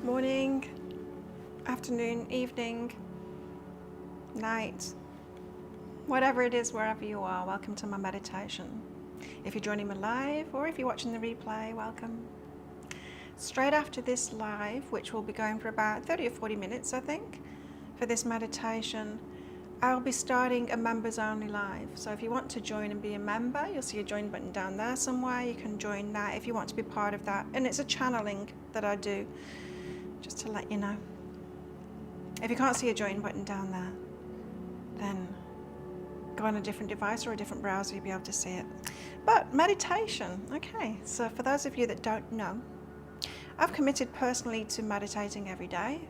Morning, afternoon, evening, night, whatever it is, wherever you are, welcome to my meditation. If you're joining me live or if you're watching the replay, welcome. Straight after this live, which will be going for about 30 or 40 minutes, I think, for this meditation, I'll be starting a members only live. So if you want to join and be a member, you'll see a join button down there somewhere. You can join that if you want to be part of that. And it's a channeling that I do, just to let you know. If you can't see a join button down there, then go on a different device or a different browser, you'll be able to see it. But meditation, okay, so for those of you that don't know, I've committed personally to meditating every day.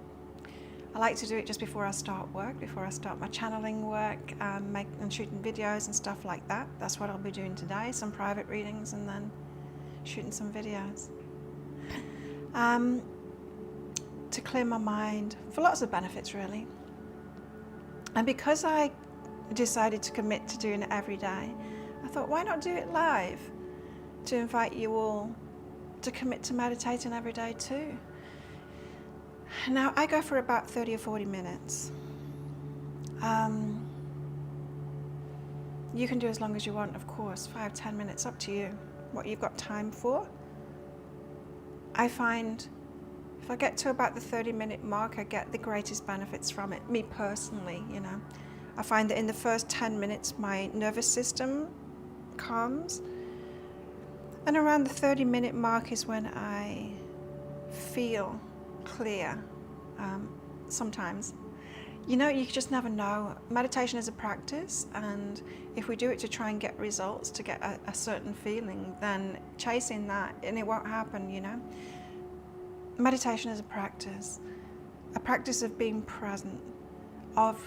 I like to do it just before I start work, before I start my channeling work, and shooting videos and stuff like that. That's what I'll be doing today, some private readings and then shooting some videos. To clear my mind, for lots of benefits really. And because I decided to commit to doing it every day, I thought, why not do it live? To invite you all to commit to meditating every day too. Now, I go for about 30 or 40 minutes. You can do as long as you want, of course, 5-10 minutes, up to you, what you've got time for. I find if I get to about the 30-minute mark, I get the greatest benefits from it, me personally, you know. I find that in the first 10 minutes, my nervous system calms. And around the 30-minute mark is when I feel clear, sometimes. You know, you just never know. Meditation is a practice, and if we do it to try and get results, to get a certain feeling, then chasing that, and it won't happen, you know. Meditation is a practice of being present, of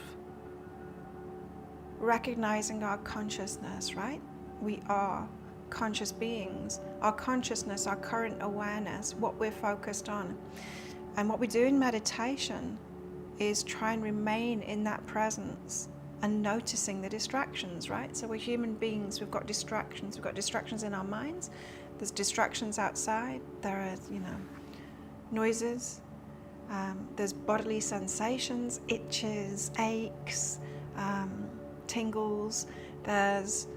recognizing our consciousness, right? We are conscious beings. Our consciousness, our current awareness, what we're focused on. And what we do in meditation is try and remain in that presence and noticing the distractions, right? So we're human beings, we've got distractions. We've got distractions in our minds. There's distractions outside. There are, you know, noises, there's bodily sensations, itches, aches, tingles. There's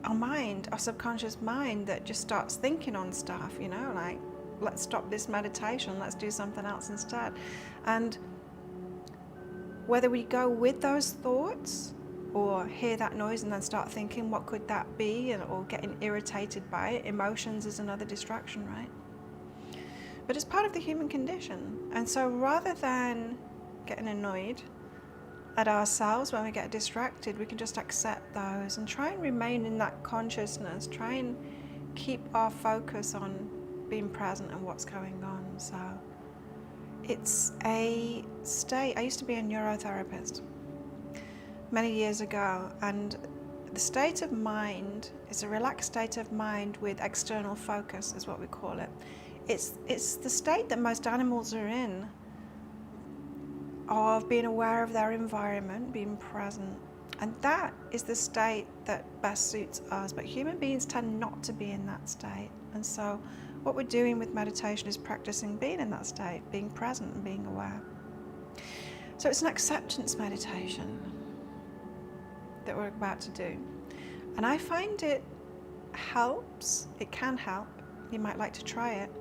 our mind, our subconscious mind that just starts thinking on stuff, you know, like, let's stop this meditation, let's do something else instead. And whether we go with those thoughts or hear that noise and then start thinking, what could that be, or getting irritated by it, emotions is another distraction, right? But it's part of the human condition. And so rather than getting annoyed at ourselves when we get distracted, we can just accept those and try and remain in that consciousness, try and keep our focus on being present and what's going on. So it's a state. I used to be a neurotherapist many years ago, and the state of mind is a relaxed state of mind with external focus, is what we call it. It's the state that most animals are in, of being aware of their environment, being present. And that is the state that best suits us. But human beings tend not to be in that state. And so what we're doing with meditation is practicing being in that state, being present and being aware. So it's an acceptance meditation that we're about to do. And I find it helps, it can help, you might like to try it,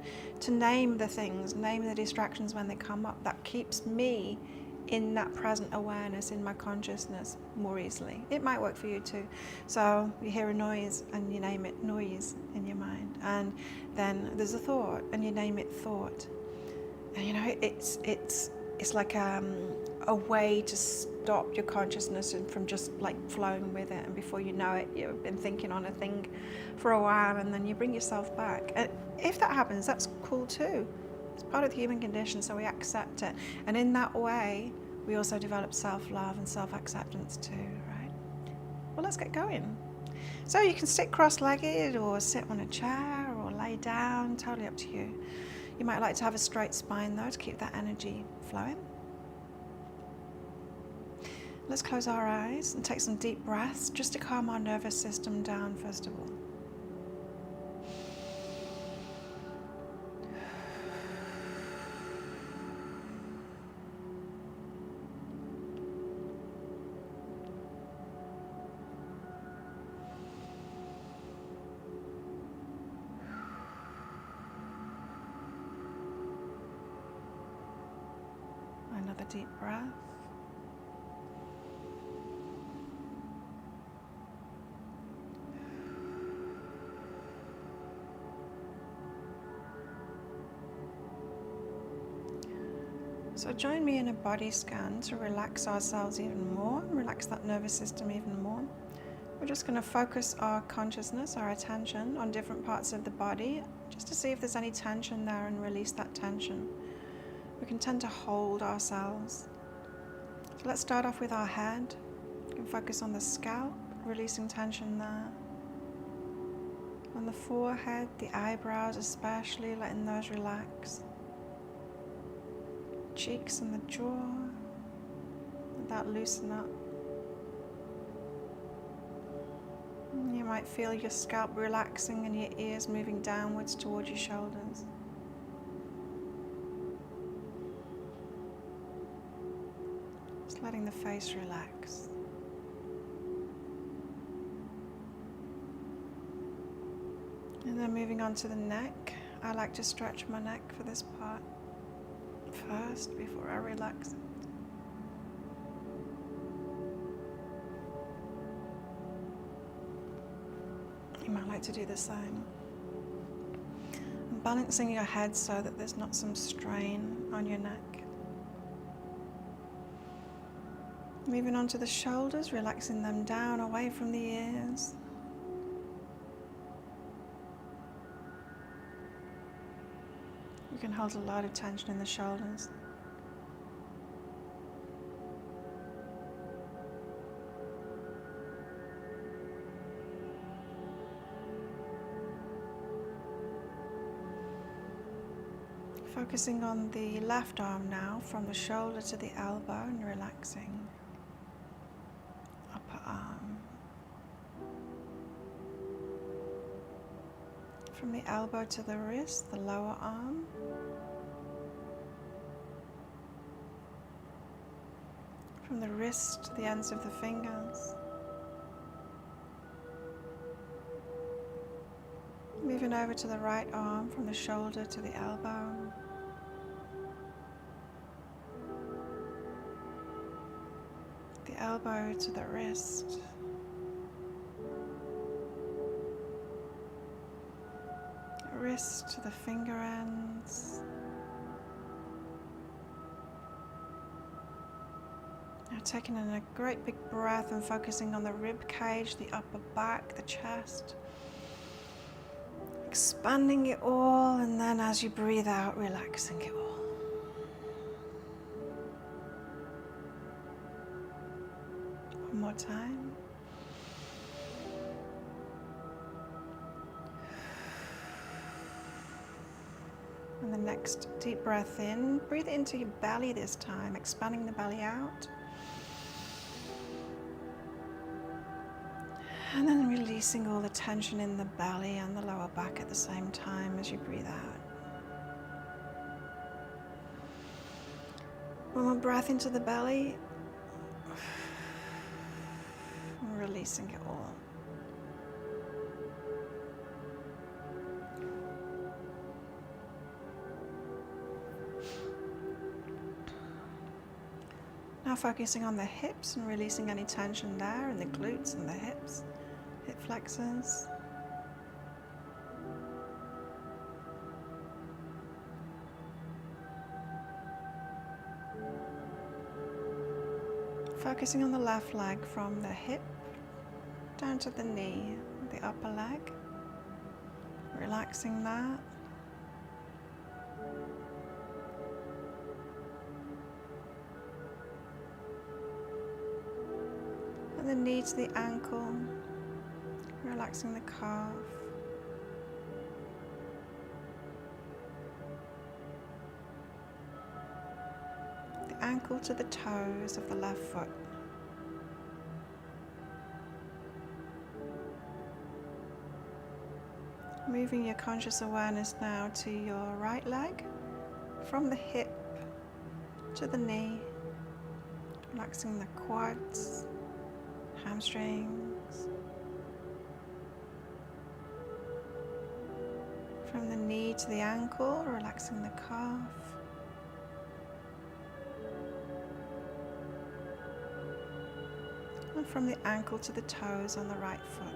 to name the things, name the distractions when they come up. That keeps me in that present awareness, in my consciousness, more easily. It might work for you too. So you hear a noise and you name it noise in your mind, and then there's a thought and you name it thought. And you know, it's like a way to stop your consciousness from just like flowing with it, and before you know it, you've been thinking on a thing for a while, and then you bring yourself back. And if that happens, that's cool too. It's part of the human condition, so we accept it. And in that way, we also develop self-love and self-acceptance too, right? Well, let's get going. So you can sit cross-legged or sit on a chair or lay down, totally up to you. You might like to have a straight spine though, to keep that energy flowing. Let's close our eyes and take some deep breaths just to calm our nervous system down first of all. deep breath. So join me in a body scan to relax ourselves even more, relax that nervous system even more. We're just going to focus our consciousness, our attention on different parts of the body, just to see if there's any tension there and release that tension. We can tend to hold ourselves. So let's start off with our head. You can focus on the scalp, releasing tension there. On the forehead, the eyebrows especially, letting those relax. Cheeks and the jaw, let that loosen up. You might feel your scalp relaxing and your ears moving downwards towards your shoulders. Just letting the face relax. And then moving on to the neck. I like to stretch my neck for this part first before I relax it. You might like to do the same. And balancing your head so that there's not some strain on your neck. Moving on to the shoulders, relaxing them down away from the ears. You can hold a lot of tension in the shoulders. Focusing on the left arm now, from the shoulder to the elbow and relaxing. Upper arm. From the elbow to the wrist, the lower arm. From the wrist to the ends of the fingers. Moving over to the right arm, from the shoulder to the elbow. The elbow to the wrist. Wrist to the finger ends. Now taking in a great big breath and focusing on the rib cage, the upper back, the chest. Expanding it all, and then as you breathe out, relaxing it all. One more time. And the next deep breath in, breathe into your belly this time, expanding the belly out. And then releasing all the tension in the belly and the lower back at the same time as you breathe out. One more breath into the belly. And releasing it all. Now focusing on the hips and releasing any tension there in the glutes and the hips, hip flexors. Focusing on the left leg from the hip down to the knee, the upper leg. Relaxing that. And the knee to the ankle, relaxing the calf. The ankle to the toes of the left foot. Moving your conscious awareness now to your right leg, from the hip to the knee, relaxing the quads, hamstrings. From the knee to the ankle, relaxing the calf. and from the ankle to the toes on the right foot.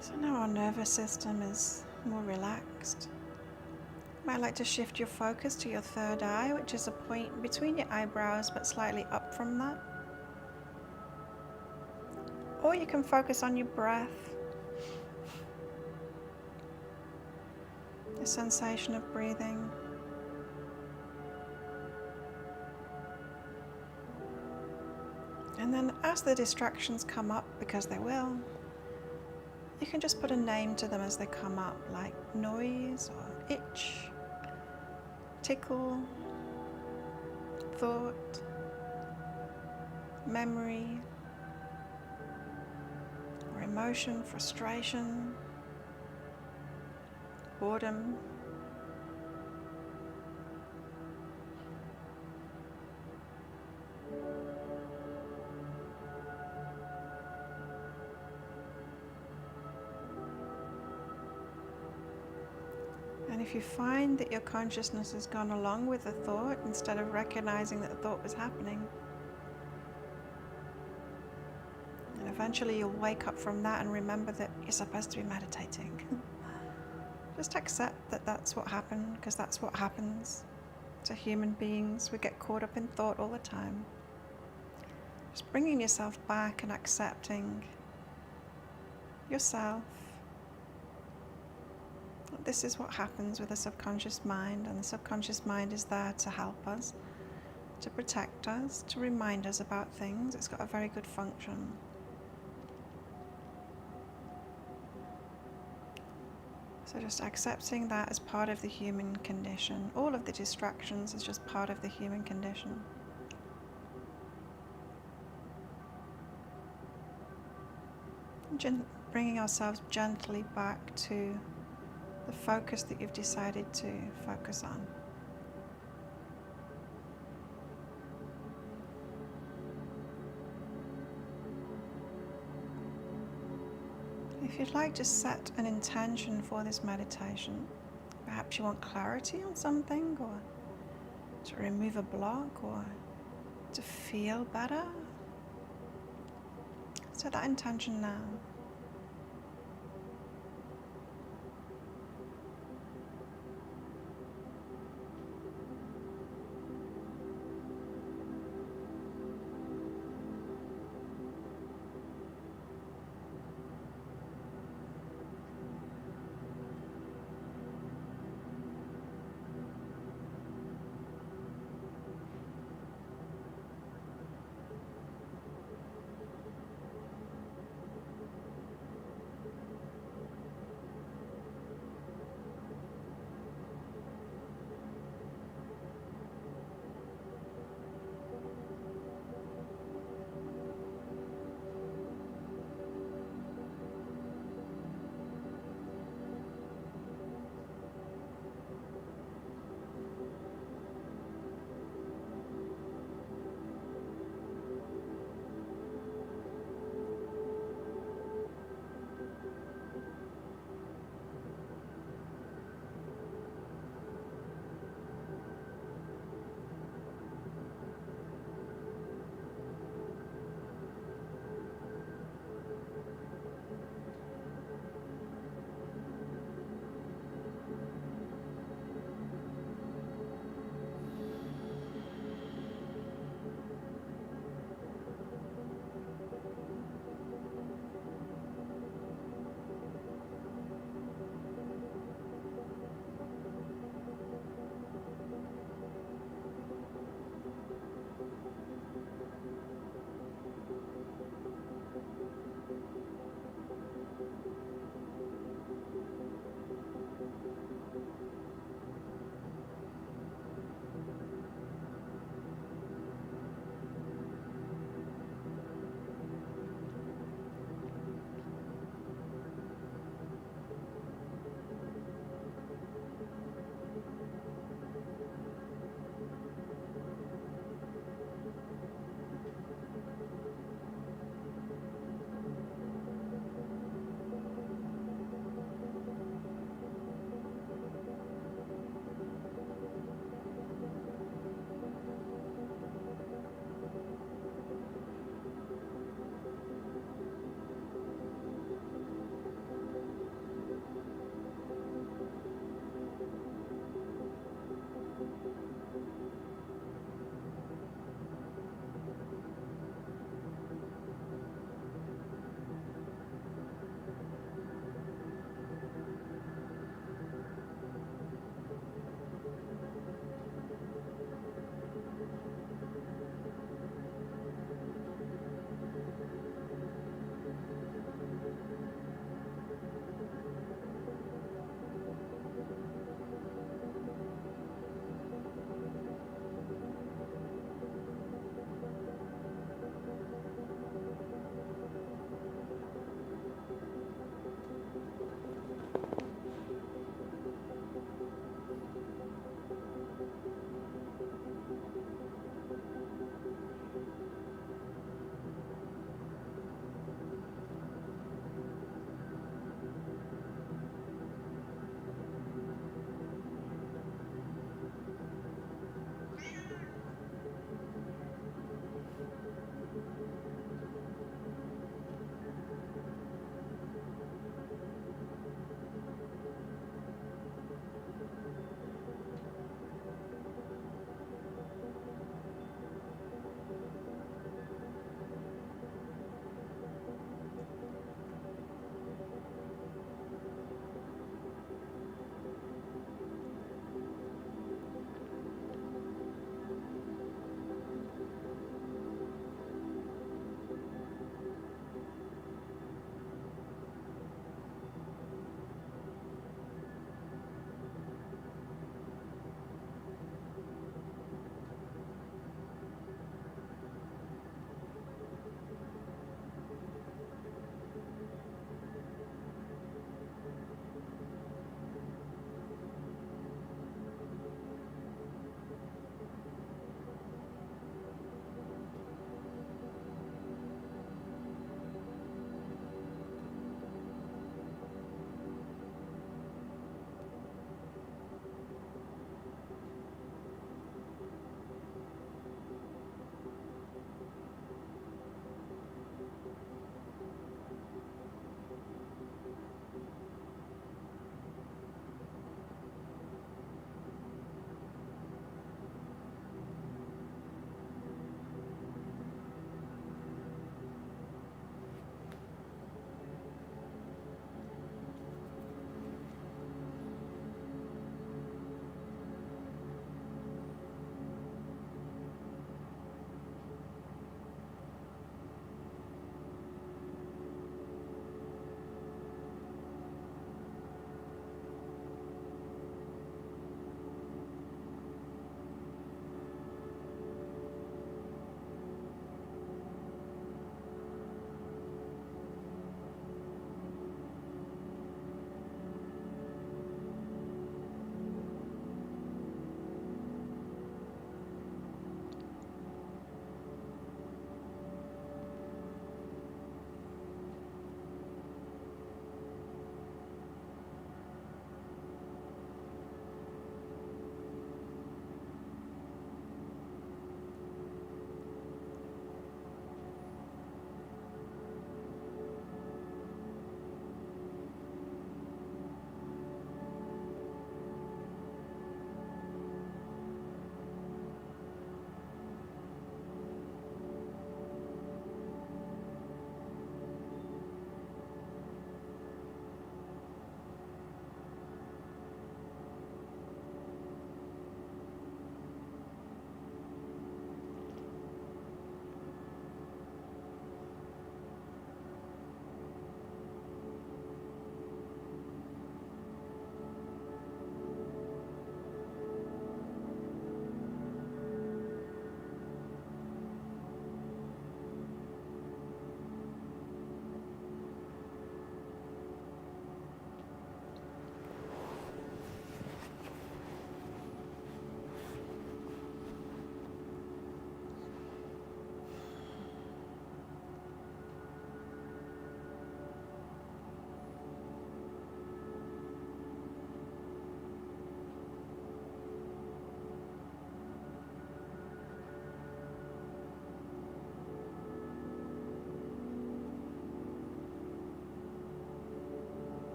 So now our nervous system is more relaxed. You might like to shift your focus to your third eye, which is a point between your eyebrows but slightly up from that. Or you can focus on your breath, the sensation of breathing. And then as the distractions come up, because they will, you can just put a name to them as they come up, like noise or itch, tickle, thought, memory, or emotion, frustration, boredom. And if you find that your consciousness has gone along with the thought instead of recognizing that the thought was happening, and eventually you'll wake up from that and remember that you're supposed to be meditating. Just accept that that's what happened, because that's what happens to human beings. We get caught up in thought all the time. Just bringing yourself back and accepting yourself. This is what happens with the subconscious mind, and the subconscious mind is there to help us, to protect us, to remind us about things. It's got a very good function. So just accepting that as part of the human condition. All of the distractions is just part of the human condition. Bringing ourselves gently back to the focus that you've decided to focus on. If you'd like to set an intention for this meditation, perhaps you want clarity on something, or to remove a block, or to feel better, set that intention now.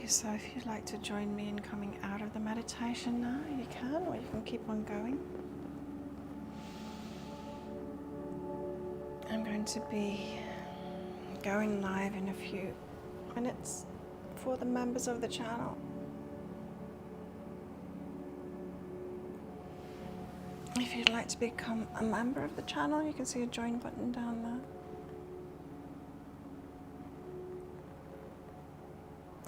So if you'd like to join me in coming out of the meditation now, you can, or you can keep on going. I'm going to be going live in a few minutes for the members of the channel. If you'd like to become a member of the channel, you can see a join button down there.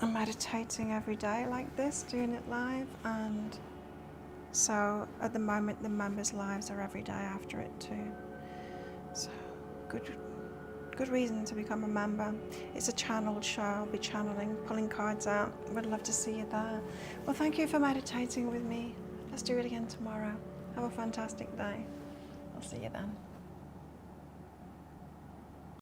I'm meditating every day like this, doing it live, and so at the moment the members' lives are every day after it too. So good reason to become a member. It's a channeled show. I'll be channeling, pulling cards out. Would love to see you there. Well, thank you for meditating with me. Let's do it again tomorrow. Have a fantastic day. I'll see you then.